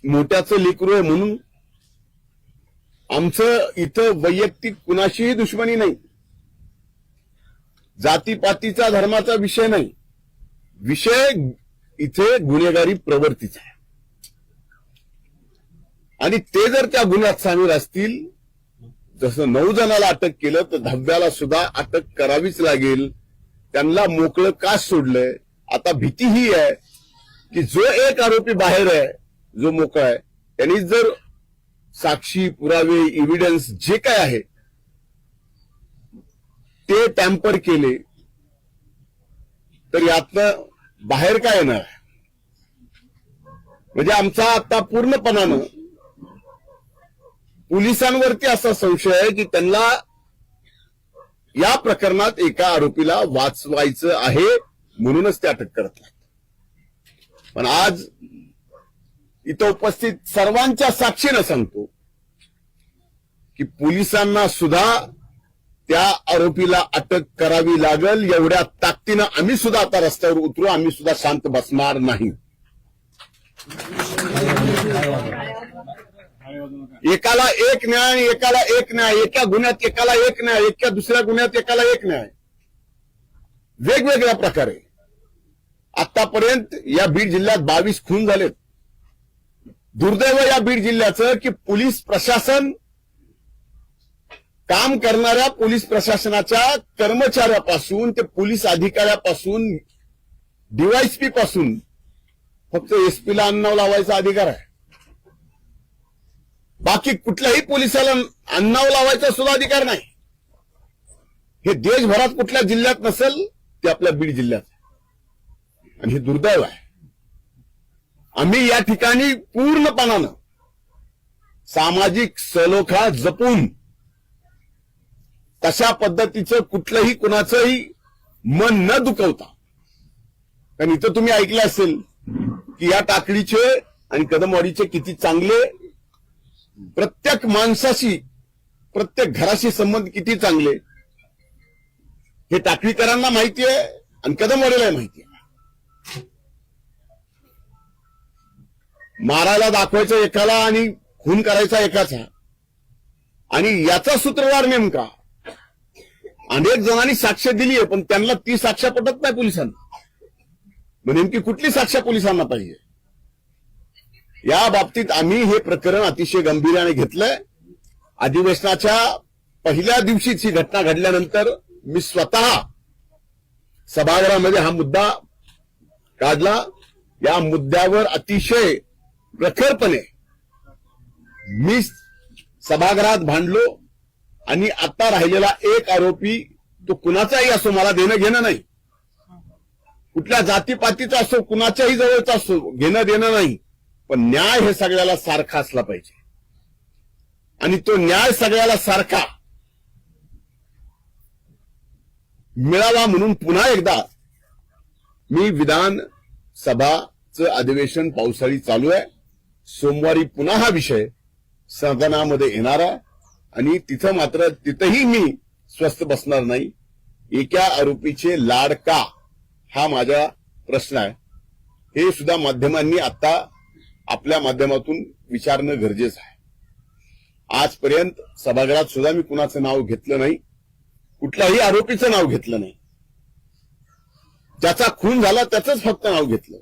मोठ्याचं लेकरू आहे म्हणून आमचं इथं वैयक्तिक कुणाशीही दुश्मनी नाही, जातीपातीचा धर्माचा विषय नाही, विषय इथे गुन्हेगारी प्रवृत्तीचा आहे. आणि ते जर त्या गुन्ह्यात सामील असतील, जसं 9 जणाला अटक केलं तर 10व्याला सुद्धा अटक करावीच लागेल. त्यांना मोकळं का सोडलंय? आता भीती ही आहे की जो एक आरोपी बाहेर आहे, जो मोकळा आहे, त्यांनी जर साक्षी पुरावे एव्हिडन्स जे काय आहे ते टॅम्पर केले तर यातनं बाहेर काय येणार? म्हणजे आमचा आता पूर्णपणानं पोलिसांवरती असा संशय आहे की त्यांना या प्रकरणात एका आरोपीला वाचवायचं आहे म्हणूनच ते अटक करत नाहीत. पण आज इथं उपस्थित सर्वांच्या साक्षीनं सांगतो की पोलिसांना सुद्धा त्या आरोपीला अटक करावी लागल एवढ्या ताकदीनं आम्ही सुद्धा आता रस्त्यावर उतरू. आम्ही सुद्धा शांत बसणार नाही. एकाला एक न्याय, एकाला एक न्याय, एका गुन्ह्यात एकाला एक न्याय, एका दुसऱ्या गुन्ह्यात एकाला एक न्याय, वेगवेगळ्या प्रकारे. आतापर्यंत या बीड जिल्ह्यात 22 खून झालेत. दुर्दैव या बीड जिल्ह्याचं की पोलीस प्रशासन, काम करणाऱ्या पोलीस प्रशासनाच्या कर्मचाऱ्यापासून ते पोलीस अधिकाऱ्यापासून डीवायएसपी पासून फक्त एसपीला अन्नाव लावायचा अधिकार आहे. बाकी कुठल्याही पोलिसाला अन्नाव लावायचा सुद्धा अधिकार नाही. हे देशभरात कुठल्या जिल्ह्यात नसेल, ते आपल्या बीड जिल्ह्यात आहे. आणि हे दुर्दैव आहे. आम्ही या ठिकाणी पूर्णपणानं सामाजिक सलोखा जपून तशा पद्धतीचं कुठलंही कुणाचंही मन न दुखवता, कारण इथं तुम्ही ऐकलं असेल की या टाकडीचे आणि कदमवाडीचे किती चांगले, प्रत्येक माणसाशी, प्रत्येक घराशी संबंध किती चांगले हे टाकळीकरांना माहिती आहे आणि कदमवाडीला माहिती आहे. मारायला दाखवायचं एकाला आणि खून करायचा एकाचा. आणि याचा सूत्रधार नेमका अनेक जणांनी साक्ष दिली आहे, पण त्यांना ती साक्ष पटत नाही पोलिसांना. मग नेमकी कुठली साक्ष पोलिसांना पाहिजे? या बाबतीत आम्ही हे प्रकरण अतिशय गंभीर्याने घेतलंय. अधिवेशनाच्या पहिल्या दिवशीच ही घटना घडल्यानंतर मी स्वतः सभागृहामध्ये हा मुद्दा काढला. या मुद्द्यावर अतिशय प्रखरपणे मी सभागृहात भांडलो. आणि आता राहिलेला एक आरोपी, तो कुणाचाही असो, मला देणं घेणं नाही, कुठल्या जातीपातीचा असो, कुणाच्याही जवळचा असो, घेणं देणं नाही, पण न्याय हे सगळ्याला सारखा असला पाहिजे. आणि तो न्याय सगळ्याला सारखा मिळावा म्हणून पुन्हा एकदा मी विधानसभाचं अधिवेशन पावसाळी चालू आहे. सोमवारी पुन्हा हा विषय सदनामध्ये येणार आहे आणि तिथं मात्र तिथंही मी स्वस्थ बसणार नाही. एका आरोपीचे लाड का, हा माझा प्रश्न आहे. हे सुद्धा माध्यमांनी आता आपल्या माध्यमातून विचारणं गरजेचं आहे. आजपर्यंत सभागृहात सुद्धा मी कुणाचं नाव घेतलं नाही, कुठल्याही आरोपीचं नाव घेतलं नाही. ज्याचा खून झाला त्याचंच फक्त नाव घेतलं.